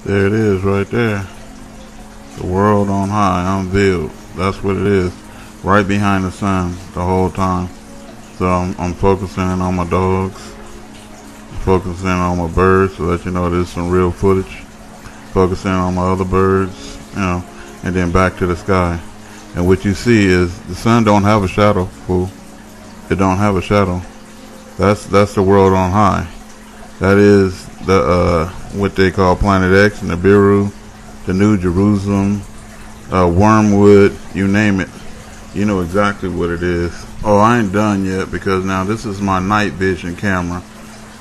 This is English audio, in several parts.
There it is right there. The world on high, unveiled. That's what it is. Right behind the sun the whole time. So I'm focusing in on my dogs. Focusing on my birds to let you know there's some real footage. Focusing on my other birds, and then back to the sky. And what you see is the sun don't have a shadow, fool. It don't have a shadow. That's the world on high. That is the what they call Planet X, Nibiru, the New Jerusalem, Wormwood, you name it. You know exactly what it is. Oh, I ain't done yet, because now this is my night vision camera,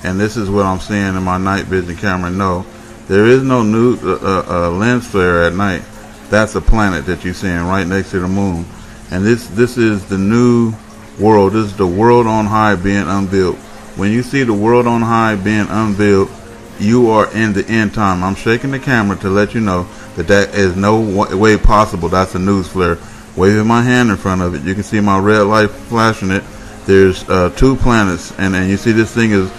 and this is what I'm seeing in my night vision camera. No, there is no new lens flare at night. That's a planet that you're seeing right next to the moon. And this is the new world. This is the world on high being unveiled. When you see the world on high being unveiled, you are in the end time. I'm shaking the camera to let you know that is no way possible. That's a news flare. Waving my hand in front of it, you can see my red light flashing it. There's 2 planets, and you see this thing is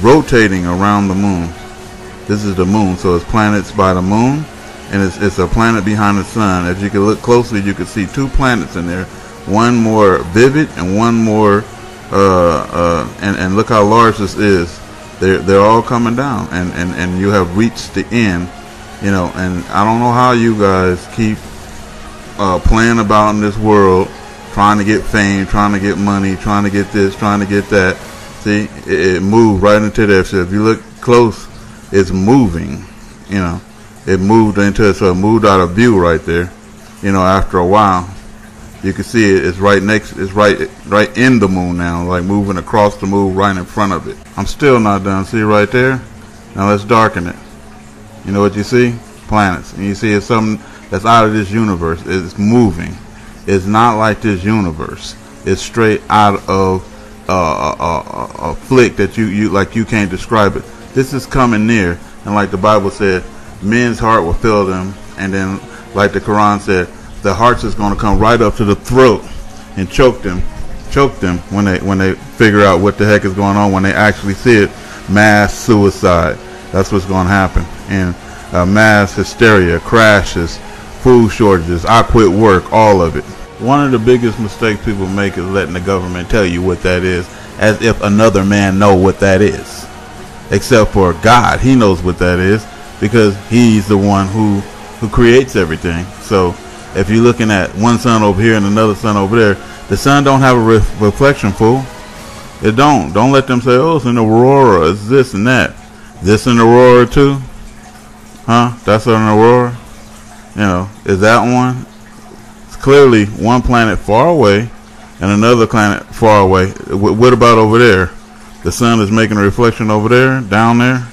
rotating around the moon. This is the moon, so it's planets by the moon, and it's a planet behind the sun. If you can look closely, you can see 2 planets in there. One more vivid and one more and look how large this is. They're all coming down, and you have reached the end, and I don't know how you guys keep playing about in this world, trying to get fame, trying to get money, trying to get this, trying to get that. See, it moved right into there. So if you look close, it's moving. It moved into it, so it moved out of view right there. After a while, you can see it. It's right next. It's right in the moon now, like moving across the moon, right in front of it. I'm still not done. See right there? Now let's darken it. You know what you see? Planets, and you see it's something that's out of this universe. It's moving. It's not like this universe. It's straight out of a flick that you can't describe it. This is coming near, and like the Bible said, men's heart will fill them, and then like the Quran said, the hearts is going to come right up to the throat and choke them when they figure out what the heck is going on, when they actually see it. Mass suicide, that's what's going to happen, and mass hysteria, crashes, food shortages, I quit work, all of it. One of the biggest mistakes people make is letting the government tell you what that is, as if another man know what that is. Except for God, he knows what that is, because he's the one who creates everything. So if you're looking at one sun over here and another sun over there, the sun don't have a reflection, fool. It don't. Don't let them say, oh, it's an aurora, it's this and that. This an aurora too? Huh? That's an aurora? Is that one? It's clearly one planet far away and another planet far away. What about over there? The sun is making a reflection over there, down there.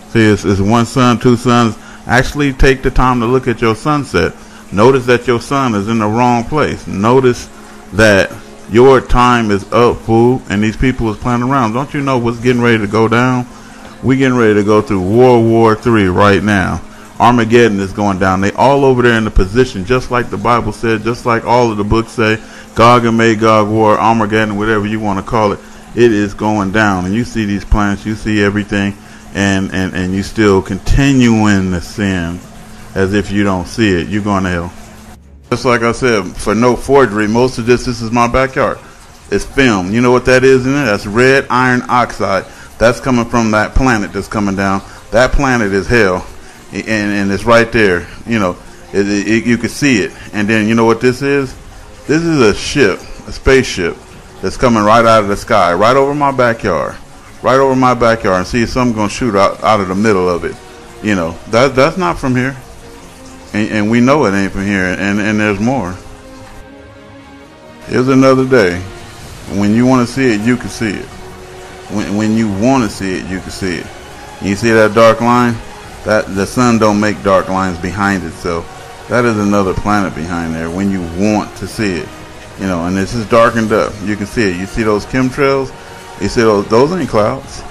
See, it's one sun, 2 suns. Actually take the time to look at your sunset. Notice that your sun is in the wrong place. Notice that your time is up, fool, and these people is playing around. Don't you know what's getting ready to go down? We getting ready to go through World War III right now. Armageddon is going down. They all over there in the position, just like the Bible said, just like all of the books say. Gog and Magog war, Armageddon, whatever you want to call it. It is going down, and you see these planets, you see everything, and you still continuing to sin as if you don't see it. You're going to hell. Just like I said, for no forgery, most of this is my backyard. It's film. You know what that is in it? That's red iron oxide. That's coming from that planet that's coming down. That planet is hell, and it's right there. You can see it. And then you know what this is? This is a ship, a spaceship, that's coming right out of the sky, right over my backyard. Right over my backyard, and see if something's going to shoot out of the middle of it. That's not from here. And we know it ain't from here, and there's more. Here's another day. When you want to see it, you can see it. When you want to see it, you can see it. And you see that dark line? That the sun don't make dark lines behind itself. That is another planet behind there when you want to see it. And this is darkened up. You can see it. You see those chemtrails? You see those ain't clouds.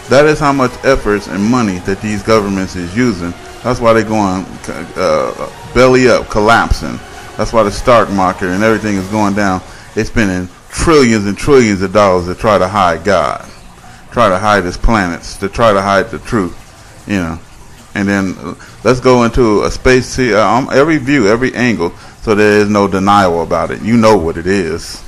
That is how much efforts and money that these governments is using. That's why they're going belly up, collapsing. That's why the stock market and everything is going down. They're spending trillions and trillions of dollars to try to hide God, try to hide his planets, to try to hide the truth. And then let's go into a space, every view, every angle, so there is no denial about it. You know what it is.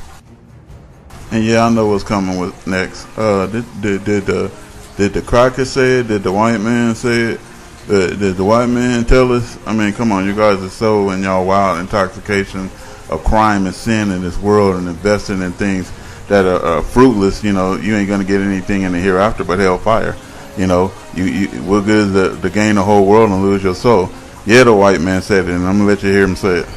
And yeah, I know what's coming with next. Did the cracker say it? Did the white man say it? Did the white man tell us? I mean, come on, you guys are so in y'all wild intoxication of crime and sin in this world and investing in things that are fruitless. You know, you ain't gonna get anything in the hereafter but hellfire. You know, what good is to gain the whole world and lose your soul? Yeah, the white man said it, and I'm gonna let you hear him say it.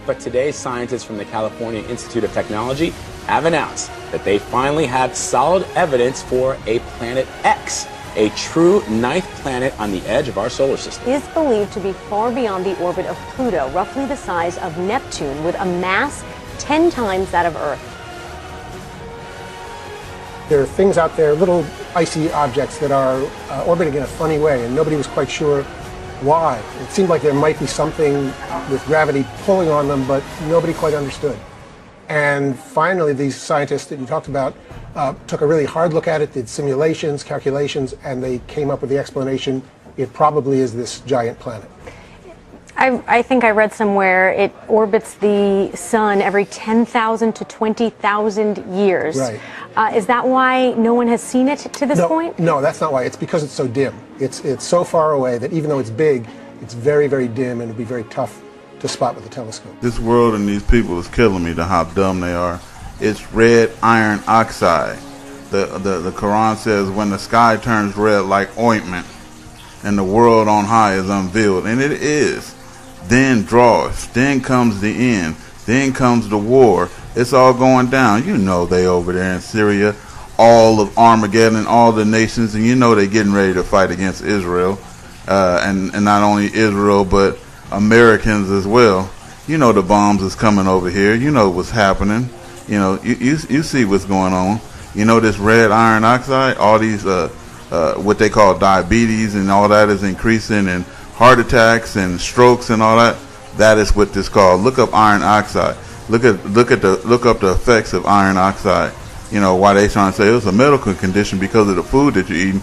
But today, scientists from the California Institute of Technology have announced that they finally have solid evidence for a Planet X, a true ninth planet on the edge of our solar system. It is believed to be far beyond the orbit of Pluto, roughly the size of Neptune, with a mass 10 times that of Earth. There are things out there, little icy objects that are orbiting in a funny way, and nobody was quite sure why. It seemed like there might be something with gravity pulling on them, but nobody quite understood. And finally, these scientists that you talked about took a really hard look at it, did simulations, calculations, and they came up with the explanation. It probably is this giant planet. I think I read somewhere it orbits the sun every 10,000 to 20,000 years. Right. Is that why no one has seen it to this point? No, that's not why. It's because it's so dim. It's so far away that even though it's big, it's very, very dim, and it'd be very tough to spot with a telescope. This world and these people is killing me to how dumb they are. It's red iron oxide. The Quran says when the sky turns red like ointment and the world on high is unveiled, and it is. Then then comes the end, then comes the war. It's all going down. You know they over there in Syria, all of Armageddon, all the nations, and you know they getting ready to fight against Israel, and not only Israel but Americans as well. You know the bombs is coming over here. You know what's happening. You know you see what's going on. You know this red iron oxide, all these what they call diabetes and all that is increasing, and heart attacks and strokes and all that. That is what this called. Look up iron oxide. Look up the effects of iron oxide. You know why they trying to say it's a medical condition because of the food that you're eating,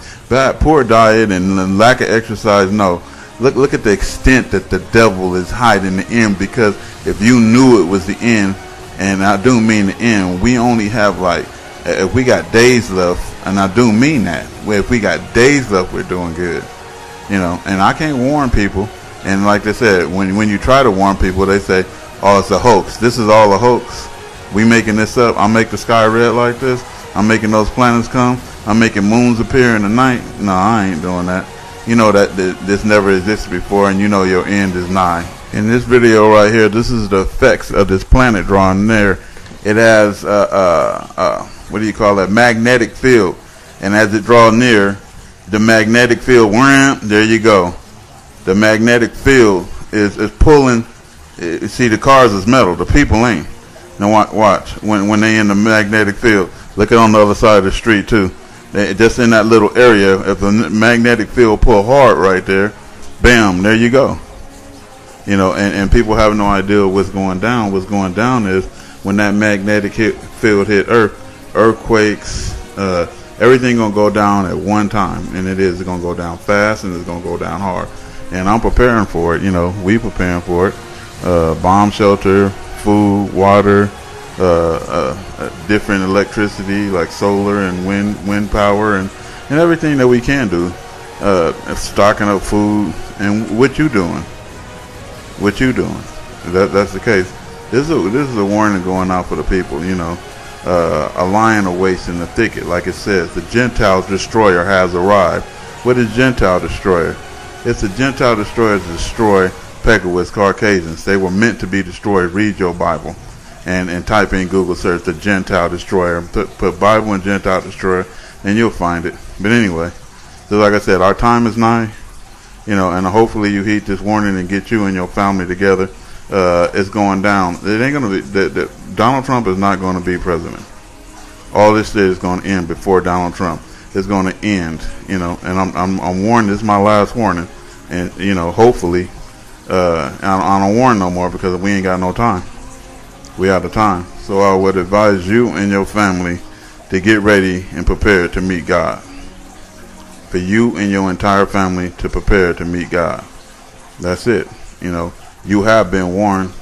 poor diet and lack of exercise. No, look at the extent that the devil is hiding the end. Because if you knew it was the end, and I do mean the end, we only have if we got days left, and I do mean that. If we got days left, we're doing good. You know, and I can't warn people. And like they said, when you try to warn people, they say, "Oh, it's a hoax. This is all a hoax. We making this up. I make the sky red like this. I'm making those planets come. I'm making moons appear in the night." No, I ain't doing that. You know that this never existed before, and you know your end is nigh. In this video right here, this is the effects of this planet drawing near. It has what do you call that? Magnetic field, and as it draws near, the magnetic field, wham, there you go. The magnetic field is pulling. You see, the cars is metal. The people ain't. Now watch. When they in the magnetic field, look at on the other side of the street too. Just in that little area, if the magnetic field pull hard right there, bam, there you go. You know, and people have no idea what's going down. What's going down is when that magnetic field hit Earth, earthquakes, everything gonna go down at one time, and it's gonna go down fast, and it's gonna go down hard. And I'm preparing for it. You know, we preparing for it. Bomb shelter, food, water, different electricity like solar and wind power, and everything that we can do. Stocking up food, and what you doing? What you doing? That's the case. This is a warning going out for the people. You know. A lion awaits in the thicket, like it says. The Gentile destroyer has arrived. What is Gentile destroyer? It's a Gentile destroyer to destroy Pegawitz Caucasians. They were meant to be destroyed. Read your Bible, and type in Google search the Gentile destroyer. Put Bible and Gentile destroyer, and you'll find it. But anyway, so like I said, our time is nigh. You know, and hopefully you heed this warning and get you and your family together. It's going down. It ain't gonna be. Donald Trump is not going to be president. All this shit is going to end before Donald Trump is going to end. You know, and I'm warning. This is my last warning, and you know, hopefully, I don't warn no more because we ain't got no time. We out of time. So I would advise you and your family to get ready and prepare to meet God. for you and your entire family to prepare to meet God. That's it. You know, you have been warned